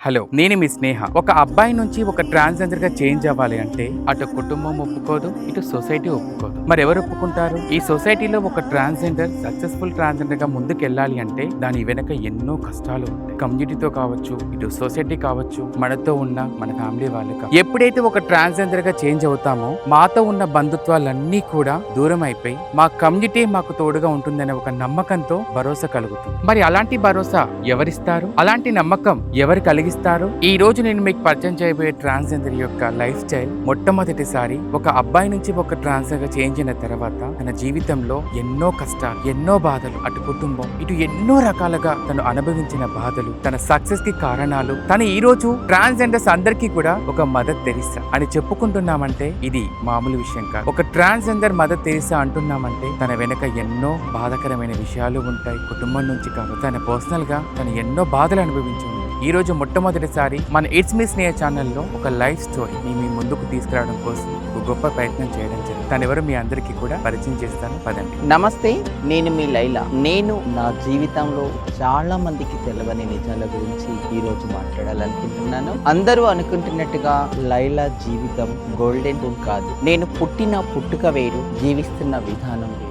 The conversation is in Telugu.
హలో, నేను మీ స్నేహ. ఒక అబ్బాయి నుంచి ఒక ట్రాన్స్‌జెండర్ గా చేంజ్ అవ్వాలి అంటే అటు కుటుంబం ఒప్పుకోదు, ఇటు సొసైటీ ఒప్పుకోదు. మరెవరు ఒప్పుకుంటారు? ఈ సొసైటీలో ఒక ట్రాన్స్‌జెండర్ సక్సెస్‌ఫుల్ ట్రాన్స్‌జెండర్ గా ముందుకెళ్ళాలి అంటే దాని వెనక ఎన్నో కష్టాలు ఉంటాయి. కమ్యూనిటీతో కావచ్చు, ఇటు సొసైటీ కావచ్చు, మనతో ఉన్న మన ఫ్యామిలీ వాళ్ళు ఎప్పుడైతే ఒక ట్రాన్స్‌జెండర్ గా చేంజ్ అవుతామో మాతో ఉన్న బంధుత్వాలన్నీ కూడా దూరం అయిపోయి మా కమ్యూనిటీ మాకు తోడుగా ఉంటుందనే ఒక నమ్మకంతో భరోసా కలుగుతుంది. మరి అలాంటి భరోసా ఎవరిస్తారు? అలాంటి నమ్మకం ఎవరు కలిగిస్తారు? ఈ రోజు నేను మీకు పరిచయం చేయబోయే ట్రాన్స్జెండర్ యొక్క లైఫ్ స్టైల్ మొట్టమొదటిసారి ఒక అబ్బాయి నుంచి ఒక ట్రాన్స్జెండర్ గా చేంజ్ అయిన తర్వాత తన జీవితంలో ఎన్నో కష్టాలు, ఎన్నో బాధలు, అటు కుటుంబం ఇటు ఎన్నో రకాలుగా తను అనుభవించిన బాధలు, తన సక్సెస్ కి కారణాలు, తను ఈ రోజు ట్రాన్స్జెండర్స్ అందరికీ కూడా ఒక మదర్ తెరిసా అని చెప్పుకుంటున్నామంటే ఇది మామూలు విషయం కాదు. ఒక ట్రాన్స్జెండర్ మదర్ తెరిసా అంటున్నామంటే తన వెనక ఎన్నో బాధకరమైన విషయాలు ఉంటాయి. కుటుంబం నుంచి కాదు, తన పర్సనల్ గా తను ఎన్నో బాధలు అనుభవించింది. ఈ రోజు మొట్టమొదటిసారి మన ఇట్స్ మీ స్నేహ ఛానల్లో ఒక లైఫ్ స్టోరీ మీ ముందుకు తీసుకురావడం కోసం ఒక గొప్ప ప్రయత్నం చేయడం జరిగింది. తను ఎవరు మీ అందరికీ కూడా పరిచయం చేస్తాను, పదండి. నమస్తే, నేను మీ లైలా. నేను నా జీవితంలో చాలా మందికి తెలవని నిజాల గురించి ఈ రోజు మాట్లాడాలనుకుంటున్నాను. అందరూ అనుకుంటున్నట్టుగా లైలా జీవితం గోల్డెన్ రూల్ కాదు. నేను పుట్టిన పుట్టుక వేరు, జీవిస్తున్న విధానం వేరు.